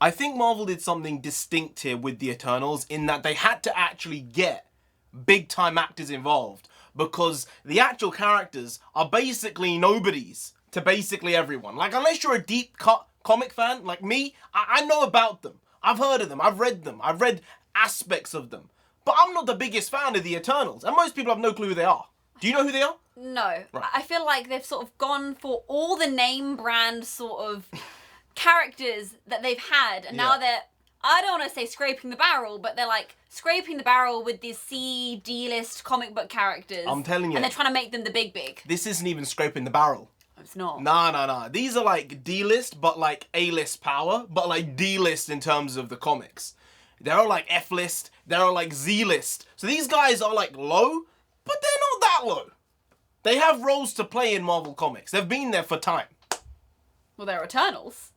I think Marvel did something distinct here with the Eternals in that they had to actually get big time actors involved because the actual characters are basically nobodies to basically everyone. Like, unless you're a deep cut comic fan like me, I know about them. I've heard of them. I've read aspects of them. But I'm not the biggest fan of the Eternals, and most people have no clue who they are. Do you know who they are? No. Right. I feel like they've sort of gone for all the name brand sort of characters that they've had, and now they're, I don't want to say scraping the barrel, but they're like scraping the barrel with these C, D-list comic book characters. I'm telling you. And they're trying to make them the big. This isn't even scraping the barrel. It's not. Nah. These are like D-list, but like A-list power, but like D-list in terms of the comics. They're like F-list, they're like Z-list. So these guys are like low, but they're not that low. They have roles to play in Marvel Comics. They've been there for time. Well, they're Eternals.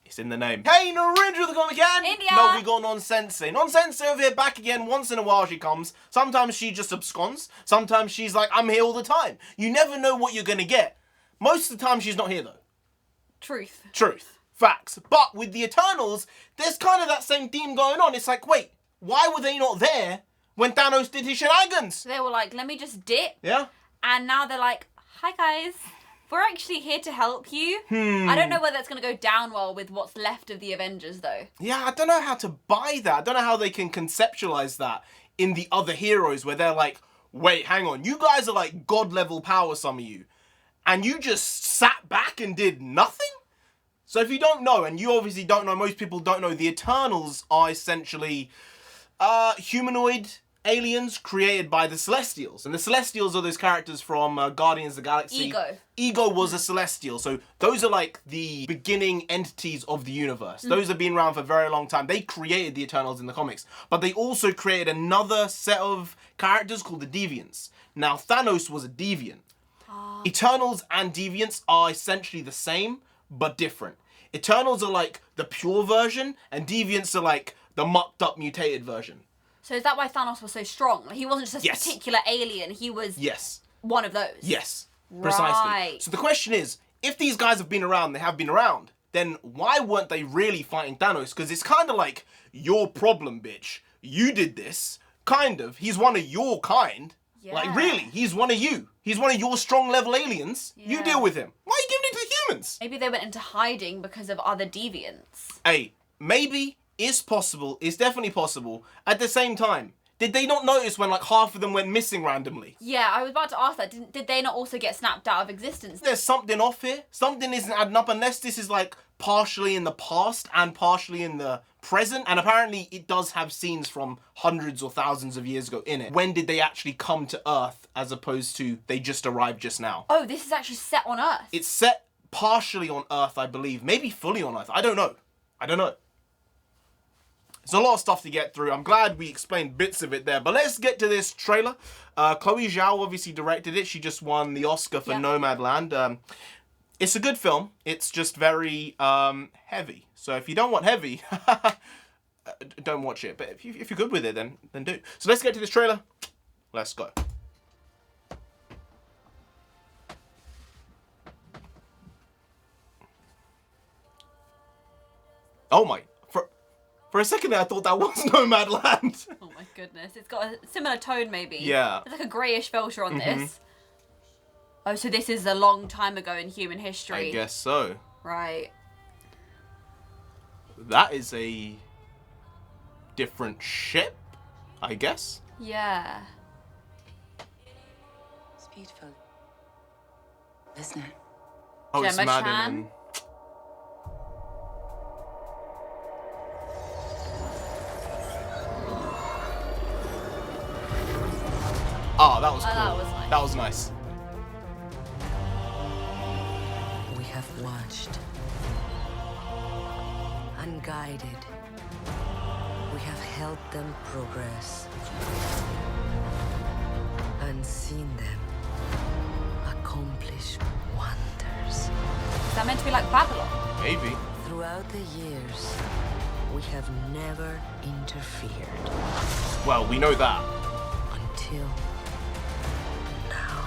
It's in the name. Hey, NarendraTheComic and India. No, we got Nonsense. Nonsense over here, back again. Once in a while she comes. Sometimes she just absconds. Sometimes she's like, I'm here all the time. You never know what you're gonna get. Most of the time she's not here though. Truth. Facts. But with the Eternals, there's kind of that same theme going on. It's like, wait, why were they not there when Thanos did his shenanigans? So they were like, let me just dip. Yeah. And now they're like, hi guys, we're actually here to help you. I don't know whether it's going to go down well with what's left of the Avengers though. Yeah, I don't know how to buy that. I don't know how they can conceptualize that in the other heroes where they're like, wait, hang on, you guys are like god level power, some of you, and you just sat back and did nothing? So if you don't know, and you obviously don't know, most people don't know, the Eternals are essentially humanoid aliens created by the Celestials. And the Celestials are those characters from Guardians of the Galaxy. Ego was a Celestial. So those are like the beginning entities of the universe. Those have been around for a very long time. They created the Eternals in the comics. But they also created another set of characters called the Deviants. Now, Thanos was a Deviant. Eternals and Deviants are essentially the same, but different. Eternals are like the pure version, and Deviants are like the mucked up, mutated version. So is that why Thanos was so strong? Like, he wasn't just a particular alien, he was one of those. Yes, precisely. Right. So the question is, if these guys have been around, they have been around, then why weren't they really fighting Thanos? Because it's kind of like, your problem, bitch. You did this. Kind of. He's one of your kind. Yeah. Like, really, he's one of you. He's one of your strong level aliens. You deal with him. Why are you giving it to the humans? Maybe they went into hiding because of other deviants. Hey, maybe it's possible. It's definitely possible. At the same time, did they not notice when like half of them went missing randomly? Yeah, I was about to ask that. Did they not also get snapped out of existence? There's something off here. Something isn't adding up unless this is like partially in the past and partially in the present. And apparently it does have scenes from hundreds or thousands of years ago in it. When did they actually come to Earth as opposed to they just arrived just now? Oh, this is actually set on Earth. It's set partially on Earth, I believe. Maybe fully on Earth. I don't know. There's a lot of stuff to get through. I'm glad we explained bits of it there. But let's get to this trailer. Chloe Zhao obviously directed it. She just won the Oscar for Nomadland. It's a good film. It's just very heavy. So if you don't want heavy, don't watch it. But if you're good with it, then do. So let's get to this trailer. Let's go. Oh my. For a second there, I thought that was Nomadland. Oh my goodness. It's got a similar tone maybe. Yeah. There's like a greyish filter on this. Oh, so this is a long time ago in human history. I guess so. Right. That is a different ship, I guess. Yeah. It's beautiful, isn't it? Oh, it's Gemma Madden. Chan? And... Oh, that was cool. that was nice. That was nice. We have watched and guided. We have helped them progress and seen them accomplish wonders. Is that meant to be like Babylon? Maybe. Throughout the years, we have never interfered Well, we know that. until now.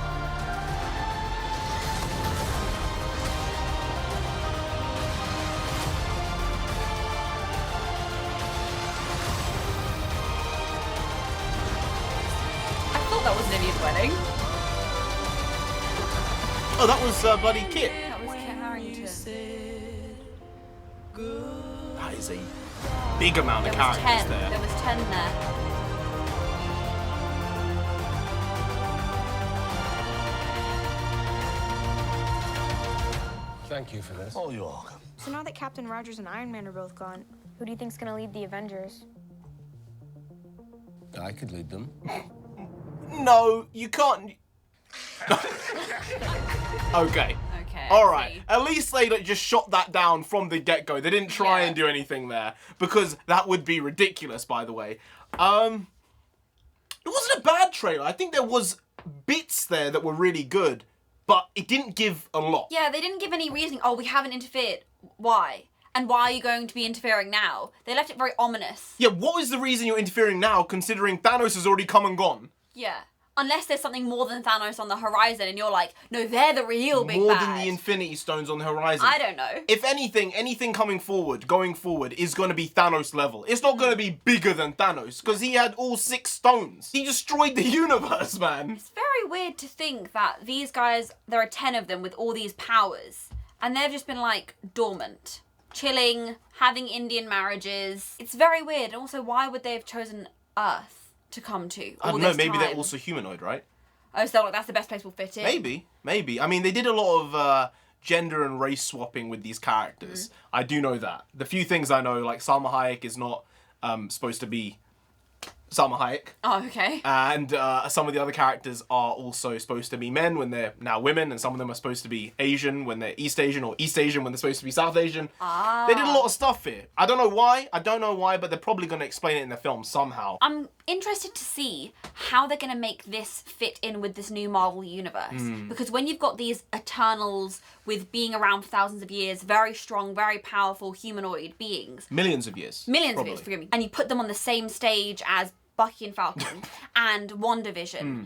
that was an Indian wedding. Oh, that was bloody Kit. That was Kit Harington. That is a big amount of There was characters 10. there. There was 10 there. Thank you for this. Oh, you're welcome. So now that Captain Rogers and Iron Man are both gone, who do you think's gonna lead the Avengers? I could lead them. No, you can't. Okay. Okay. All right. At least they just shot that down from the get-go. They didn't try and do anything there because that would be ridiculous. By the way, it wasn't a bad trailer. I think there was bits there that were really good, but it didn't give a lot. Yeah, they didn't give any reason. Oh, we haven't interfered. Why? And why are you going to be interfering now? They left it very ominous. Yeah, what is the reason you're interfering now, considering Thanos has already come and gone? Yeah. Unless there's something more than Thanos on the horizon and you're like, no, they're the real big More bad. than the Infinity Stones on the horizon. I don't know. If anything going forward, is going to be Thanos level. It's not going to be bigger than Thanos, because he had all 6 stones. He destroyed the universe, man. It's very weird to think that these guys, there are 10 of them with all these powers, and they've just been like dormant, chilling, having Indian marriages. It's very weird. And also, why would they have chosen Earth to come to? I don't know, maybe they're also humanoid, right? Oh, so like, that's the best place we'll fit in? Maybe. I mean, they did a lot of gender and race swapping with these characters. I do know that. The few things I know, like Salma Hayek is not supposed to be Salma Hayek. Oh, okay. And some of the other characters are also supposed to be men when they're now women, and some of them are supposed to be Asian when they're East Asian, or East Asian when they're supposed to be South Asian. They did a lot of stuff here. I don't know why, but they're probably going to explain it in the film somehow. I'm interested to see how they're going to make this fit in with this new Marvel universe. Because when you've got these Eternals with being around for thousands of years, very strong, very powerful humanoid beings. Millions of years. Millions of years, forgive me. And you put them on the same stage as Bucky and Falcon and WandaVision.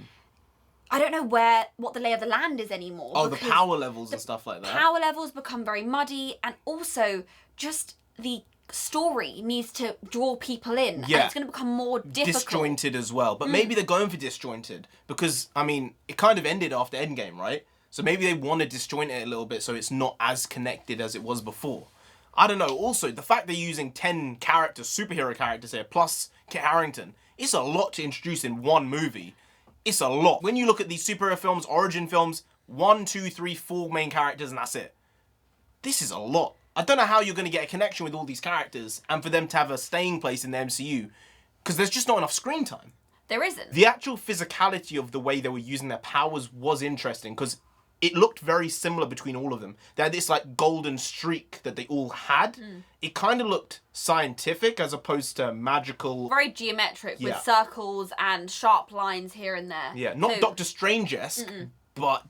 I don't know what the lay of the land is anymore. Oh, the power levels and stuff like that. Power levels become very muddy, and also just the story needs to draw people in. Yeah. And it's going to become more difficult. Disjointed as well. But maybe they're going for disjointed because, I mean, it kind of ended after Endgame, right? So maybe they want to disjoint it a little bit so it's not as connected as it was before. I don't know. Also, the fact they're using 10 characters, superhero characters here, plus Kit Harington, it's a lot to introduce in one movie. It's a lot. When you look at these superhero films, origin films, 1, 2, 3, 4 main characters and that's it. This is a lot. I don't know how you're going to get a connection with all these characters and for them to have a staying place in the MCU because there's just not enough screen time. There isn't. The actual physicality of the way they were using their powers was interesting because it looked very similar between all of them. They had this like golden streak that they all had. It kind of looked scientific as opposed to magical. Very geometric with circles and sharp lines here and there. Yeah, not So, Doctor Strange-esque, but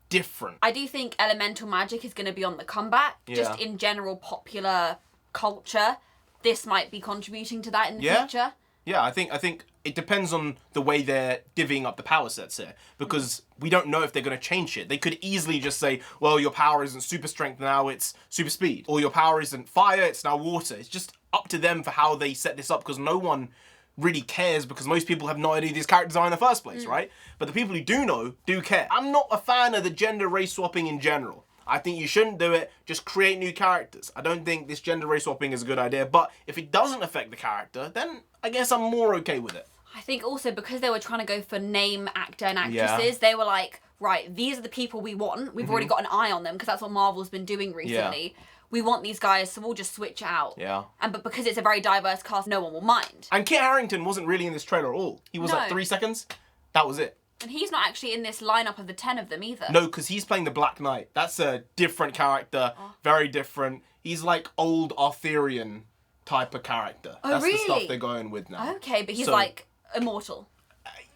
different. I do think elemental magic is going to be on the comeback. Just in general popular culture, this might be contributing to that in the future. Yeah, I think it depends on the way they're divvying up the power sets here, because we don't know if they're going to change it. They could easily just say, well, your power isn't super strength now, it's super speed. Or your power isn't fire, it's now water. It's just up to them for how they set this up, because no one really cares, because most people have no idea who these characters are in the first place, right? But the people who do know, do care. I'm not a fan of the gender race swapping in general. I think you shouldn't do it, just create new characters. I don't think this gender race swapping is a good idea, but if it doesn't affect the character, then I guess I'm more okay with it. I think also because they were trying to go for name actor and actresses, they were like, right, these are the people we want. We've already got an eye on them because that's what Marvel's been doing recently. We want these guys, so we'll just switch out. Yeah. But because it's a very diverse cast, no one will mind. And Kit Harington wasn't really in this trailer at all. He was like 3 seconds. That was it. And he's not actually in this lineup of the 10 of them either. No, because he's playing the Black Knight. That's a different character. Very different. He's like old Arthurian type of character. Oh, That's really? the stuff they're going with now. Okay, but he's So- like immortal.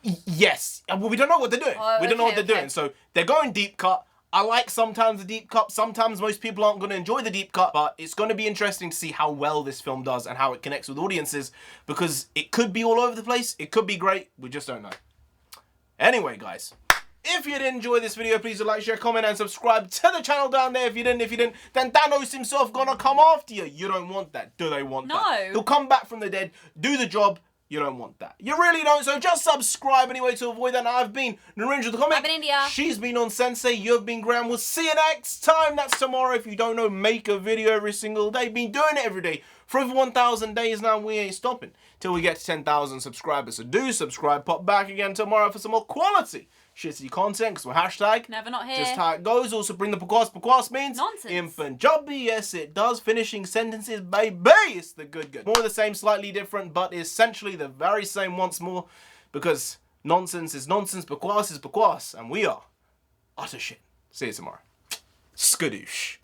Yes. Well, we don't know what they're doing. We don't know what they're doing. So they're going deep cut. I like sometimes the deep cut. Sometimes most people aren't going to enjoy the deep cut, but it's going to be interesting to see how well this film does and how it connects with audiences, because it could be all over the place. It could be great. We just don't know. Anyway, guys, if you did enjoy this video, please do like, share, comment, and subscribe to the channel down there. If you didn't, then Thanos himself gonna come after you. You don't want that. Do they want that? No. He'll come back from the dead, do the job, You don't want that. You really don't, so just subscribe anyway to avoid that. Now, I've been NarendraTheComic. I've been India. She's been on Sensei. You've been Graham. We'll see you next time. That's tomorrow. If you don't know, make a video every single day. Been doing it every day for over 1,000 days now. We ain't stopping till we get to 10,000 subscribers. So do subscribe. Pop back again tomorrow for some more quality shitty content, because we're hashtag Never not here. just how it goes. Also bring the pakwas. Pakwas means Nonsense. in Punjabi. Yes, it does. Finishing sentences, baby. It's the good. More the same, slightly different, but essentially the very same once more, because nonsense is nonsense, pakwas is pakwas, and we are utter shit. See you tomorrow. Skadoosh.